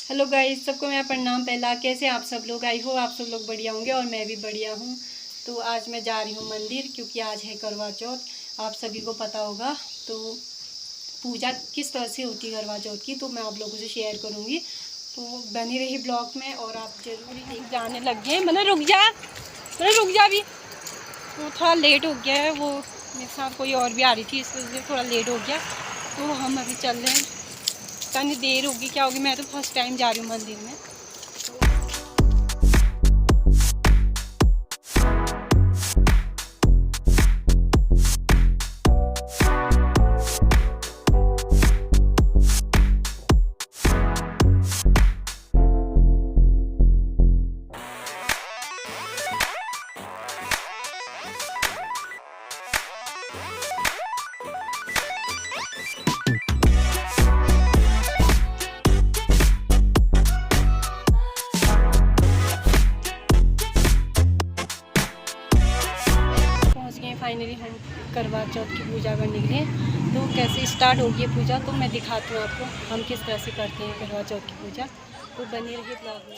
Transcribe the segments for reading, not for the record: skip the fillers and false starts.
Hello guys, सबको मेरा प्रणाम। पहला कैसे आप सब लोग? आई हो आप सब लोग बढ़िया होंगे और मैं भी बढ़िया हूँ। तो आज मैं जा रही हूँ मंदिर, क्योंकि आज है करवा चौथ। आप सभी को पता होगा। तो पूजा किस तरह से होती है करवा चौथ की, तो मैं आप लोगों से शेयर करूँगी। तो बनी रही ब्लॉग में और आप जरूर जाने लग गए। मतलब रुक जा भी। तो थोड़ा लेट हो गया है, वो मेरे साथ कोई और भी आ रही थी, इस वजह से थोड़ा लेट हो गया। तो हम अभी चल रहे हैं। पता नहीं देर होगी क्या होगी, मैं तो फर्स्ट टाइम जा रही हूँ मंदिर में। फाइनली हम करवा चौथ की पूजा करने के लिए। तो कैसे स्टार्ट होगी पूजा, तो मैं दिखाती हूँ आपको हम किस तरह से करते हैं करवा चौथ की पूजा। तो बनी रही ब्लॉग में।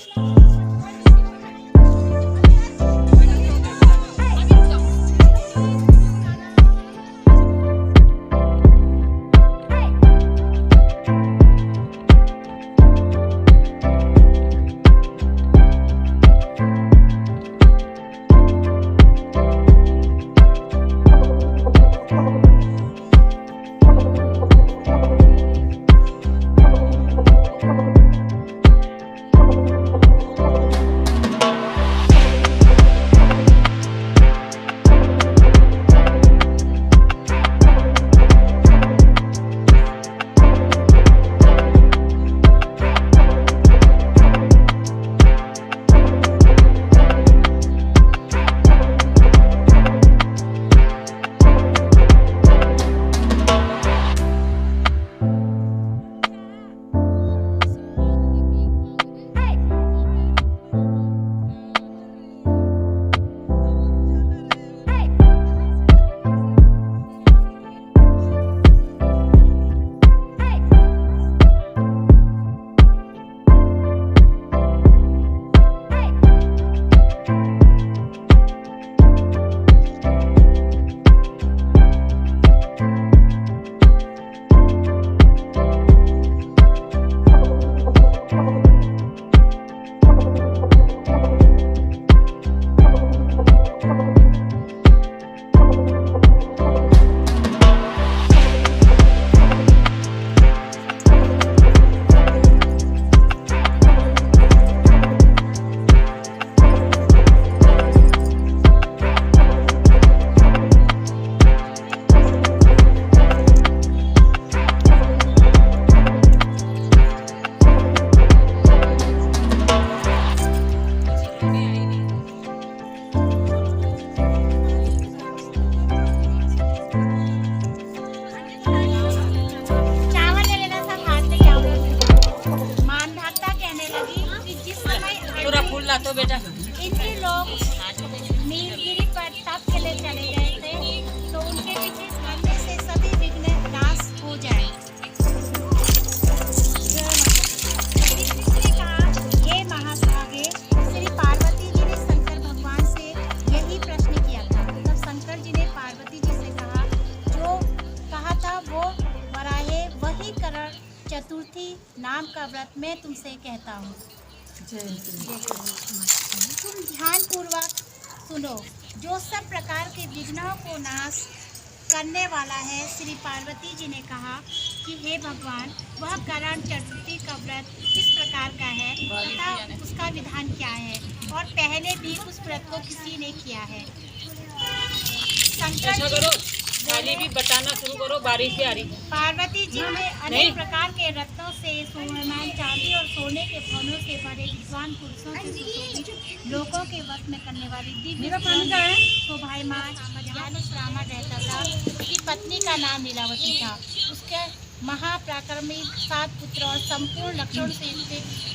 तो बेटा इनके लोग नीलगिरी पर तप के लिए चले गए थे, तो उनके पीछे करने से सभी विघ्न नाश हो जाए। ने कहा, हे महाभागे, श्री पार्वती जी ने शंकर भगवान से यही प्रश्न किया था। तब शंकर जी ने पार्वती जी से कहा, जो कहा था वो वराहे वही करण चतुर्थी नाम का व्रत मैं तुमसे कहता हूँ। तुम ध्यान पूर्वक सुनो। जो सब प्रकार के विघ्नों को नाश करने वाला है, श्री पार्वती जी ने कहा कि हे भगवान, वह करण चतुर्थी का व्रत किस प्रकार का है तथा उसका विधान क्या है, और पहले भी उस व्रत को किसी ने किया है। शंकर खाली भी बताना शुरू करो, बारिश से आ रही है। पार्वती जी ने अनेक प्रकार के रत्नों से, सोनामान, चांदी और सोने के फलों से भरे विद्वान पुरुषों से सुशोभित लोगों के वश में करने वाली दिव्य शोभायमान श्रामा रहता था। उसकी पत्नी का नाम लीलावती था। उसके महापराक्रमी 7 पुत्र और संपूर्ण लक्षण से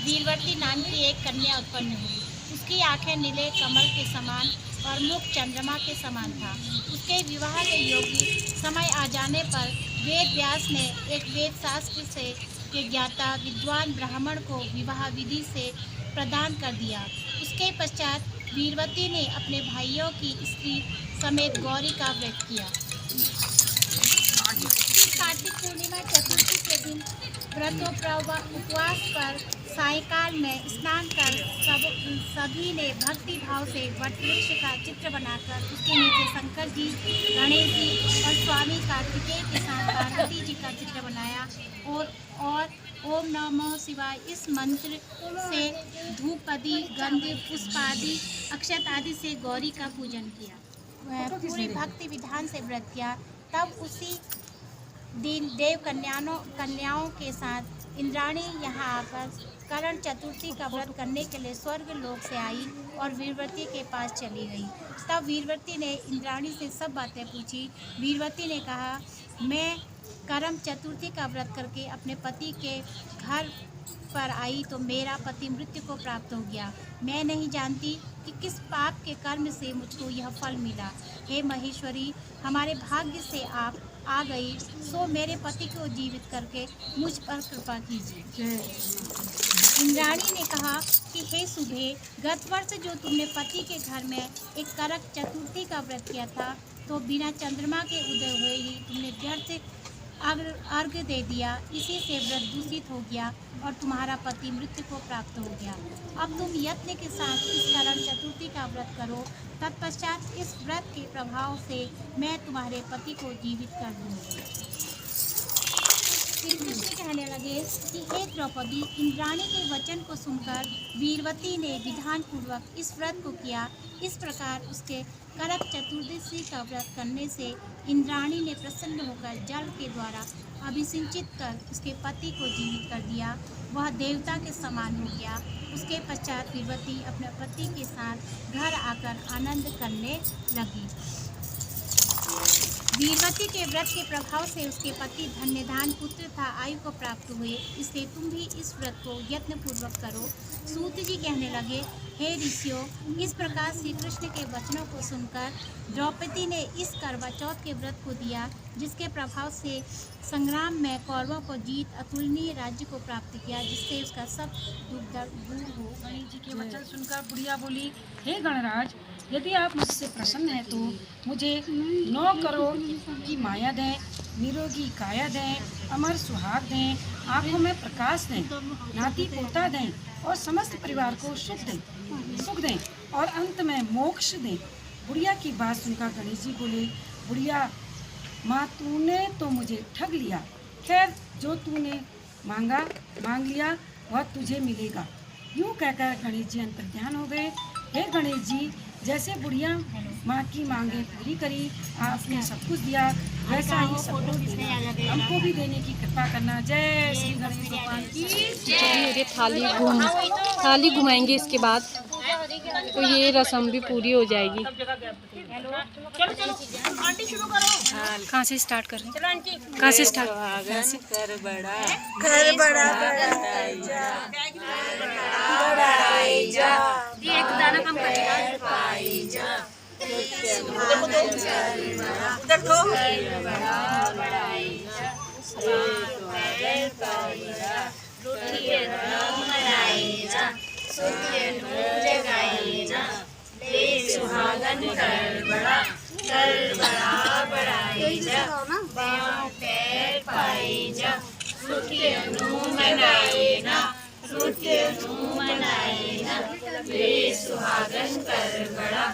वीरवती नाम की एक कन्या उत्पन्न हुई। उसकी आंखें नीले कमल के समान और मुख चंद्रमा के समान था। उसके विवाह के योग्य समय आ जाने पर वेद व्यास ने एक वेद शास्त्र से के ज्ञाता विद्वान ब्राह्मण को विवाह विधि से प्रदान कर दिया। उसके पश्चात वीरवती ने अपने भाइयों की स्त्री समेत गौरी का व्रत किया। कार्तिक पूर्णिमा चतुर्थी के दिन व्रतोपवास उपवास पर सायंकाल में स्नान कर सभी ने भक्ति भाव से वटवृक्ष का चित्र बनाकर उसके नीचे शंकर जी, गणेश जी और स्वामी कार्तिकेय के साथ पार्वती जी का चित्र बनाया और ओम नमः शिवाय इस मंत्र से धूप आदि, गंध, पुष्प आदि, अक्षत आदि से गौरी का पूजन किया। पूरी भक्ति विधान से व्रत किया। तब उसी दिन देव कन्याओं के साथ इंद्राणी यहाँ आकर करण चतुर्थी का व्रत करने के लिए स्वर्ग लोक से आई और वीरवती के पास चली गई। तब वीरवती ने इंद्राणी से सब बातें पूछी। वीरवती ने कहा, मैं करम चतुर्थी का व्रत करके अपने पति के घर पर आई तो मेरा पति मृत्यु को प्राप्त हो गया। मैं नहीं जानती कि किस पाप के कर्म से मुझको यह फल मिला। हे महेश्वरी, हमारे भाग्य से आप आ गई, सो मेरे पति को जीवित करके मुझ पर कृपा कीजिए। इंद्राणी ने कहा कि हे सुभे, गत वर्ष जो तुमने पति के घर में एक करक चतुर्थी का व्रत किया था, तो बिना चंद्रमा के उदय हुए ही तुमने व्यर्थ अर्घ्य दे दिया। इसी से व्रत दूषित हो गया और तुम्हारा पति मृत्यु को प्राप्त हो गया। अब तुम यत्न के साथ इस करण चतुर्थी का व्रत करो। तत्पश्चात इस व्रत के प्रभाव से मैं तुम्हारे पति को जीवित कर दूंगी। श्री कृष्ण कहने लगे कि हे द्रौपदी, इंद्राणी के वचन को सुनकर वीरवती ने विधान पूर्वक इस व्रत को किया। इस प्रकार उसके करक चतुर्दशी का व्रत करने से इंद्राणी ने प्रसन्न होकर जल के द्वारा अभिसिंचित कर उसके पति को जीवित कर दिया। वह देवता के समान हो गया। उसके पश्चात वीरवती अपने पति के साथ घर आकर आनंद करने लगी। वीरवती के व्रत के प्रभाव से उसके पति धन्यधान पुत्र तथा आयु को प्राप्त हुए। इसलिए तुम भी इस व्रत को यत्न पूर्वक करो। सूत जी कहने लगे, हे ऋषियों, इस प्रकार श्री कृष्ण के वचनों को सुनकर द्रौपदी ने इस करवा चौथ के व्रत को दिया, जिसके प्रभाव से संग्राम में कौरवों को जीत अतुलनीय राज्य को प्राप्त किया, जिससे उसका सब दुख दर्द दूर हो। गणेश जी के वचन सुनकर बुढ़िया बोली, हे गणराज, यदि आप मुझसे प्रसन्न हैं तो मुझे 9 करोड़ की माया दें, निरोगी काया दें, अमर सुहाग दें, आंखों में प्रकाश दें, नाती पोता दें और समस्त परिवार को सुख दें और अंत में मोक्ष दें। बुढ़िया की बात सुनकर गणेश जी बोले, बुढ़िया माँ, तूने तो मुझे ठग लिया। खैर, जो तूने मांग लिया वह तुझे मिलेगा। यूँ कहकर गणेश जी अंतर्ध्यान हो गए। हे गणेश जी, जैसे बुढ़िया माँ की मांगे पूरी करी, आपने सब कुछ दिया, वैसा ही सब कुछ देना, हमको भी देने की कृपा करना। जय श्री गणेश भगवान की। चलिए थाली घुमाएंगे इसके बाद, तो ये रस्म भी पूरी हो जाएगी। आंटी शुरू करो। कहाँ से स्टार्ट कर रहे हैं? चलो आंटी। कहाँ से स्टार्ट? कर बड़ा बढ़ाई जा, एक दाना कम करेगा। पाई जा, देखो तो उधर तो सुहागन कर बड़ा बढ़ाई जा, पाँव पैर पाई जा, मनाए ना, रे सुहागन कर बड़ा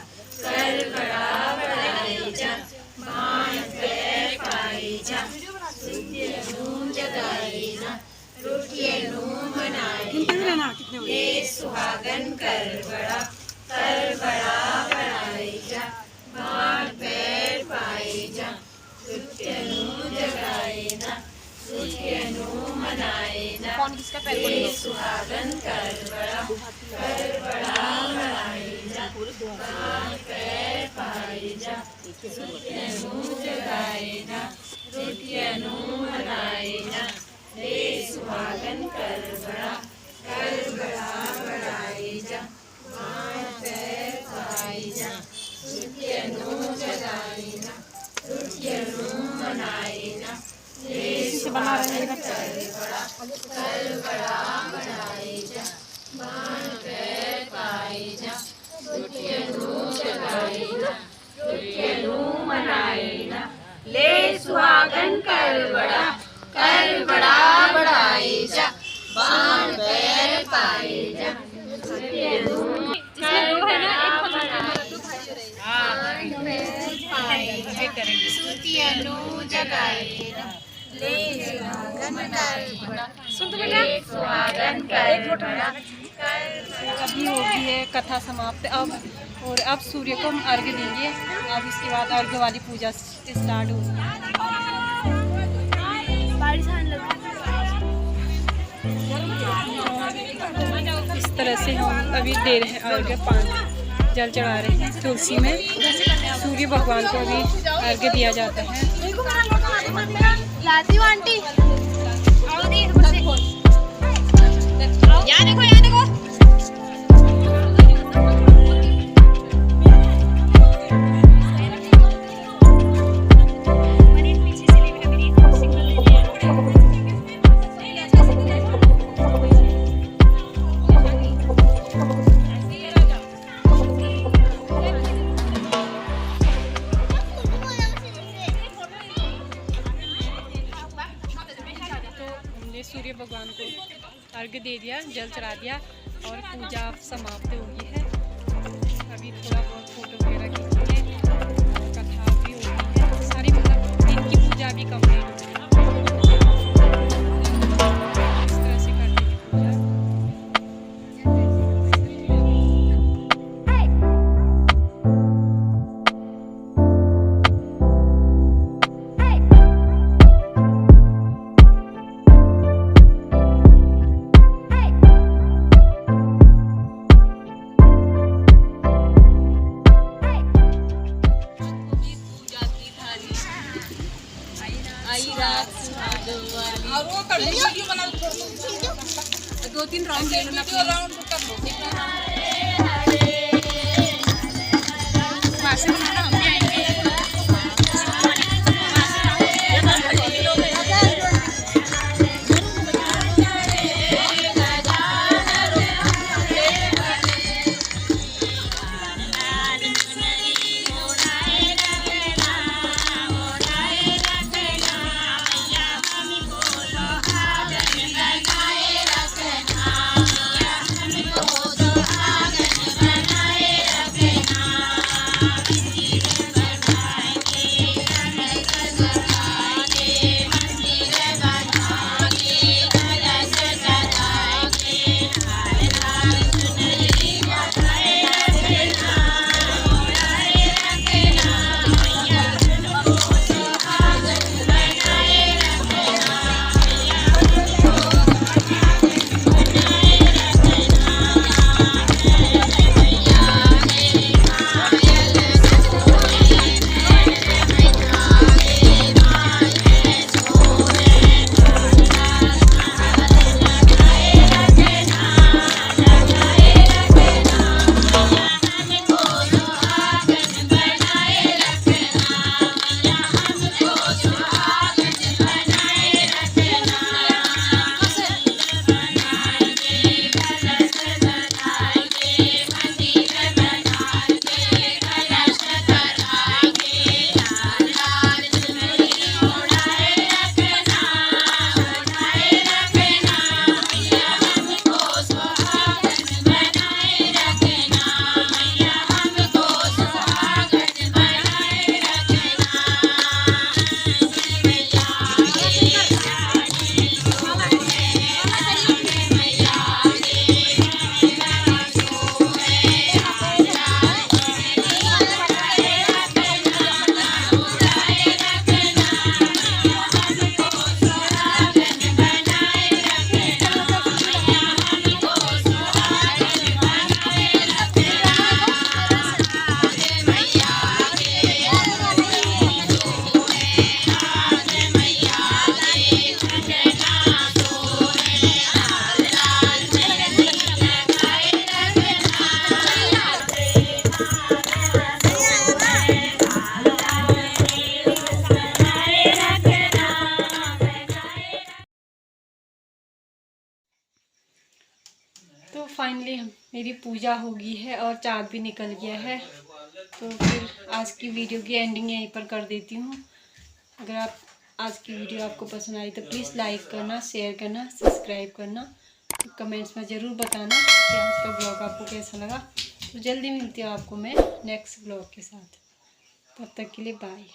बढ़ाई जा, पाँव पैर पाई जा, जगाई ना, मनाए, रे सुहागन कर बड़ा बढ़ाई जा, पाँव पैर पाई जा, जगाई ना, मनाए ना, कौन किसका पैर पड़ेगा? सुहागन कर बड़ा बढ़ाई जा, पाँव पैर पाई जा, जगाए ना, मनाए ना, रे सुहागन कर बड़ा बढ़ाई जा, पाँव पैर पाई जा, जगाए ना, मनाए ना, रे सुहागन कर बड़ा अभी होगी है कथा समाप्त अब, और अब सूर्य को हम अर्घ्य देंगे। अब इसके बाद अर्घ्य वाली पूजा स्टार्ट होगी। इस तरह से हम अभी दे रहे हैं अर्घ्य, पानी जल चढ़ा रहे हैं तुलसी में। सूर्य भगवान को अभी अर्घ्य दिया जाता है। सूर्य भगवान को अर्घ्य दे दिया, जल चढ़ा दिया और पूजा समाप्त हो गई है। अभी थोड़ा बहुत फोटो वगैरह खींचेंगे, कथा भी हो गई है सारी, मतलब दिन की पूजा भी कंप्लीट हो गई। इस तरह से करते हैं पूजा। दो तीन राउंड ले लेना, हम भी आएंगे। तो फाइनली मेरी पूजा हो गई है और चाँद भी निकल गया है। तो फिर आज की वीडियो की एंडिंग यहीं पर कर देती हूँ। अगर आज की वीडियो आपको पसंद आई तो प्लीज़ लाइक करना, शेयर करना, सब्सक्राइब करना। तो कमेंट्स में ज़रूर बताना कि आज का ब्लॉग आपको कैसा लगा। तो जल्दी मिलती हूँ आपको मैं नेक्स्ट ब्लॉग के साथ। तब तक के लिए बाय।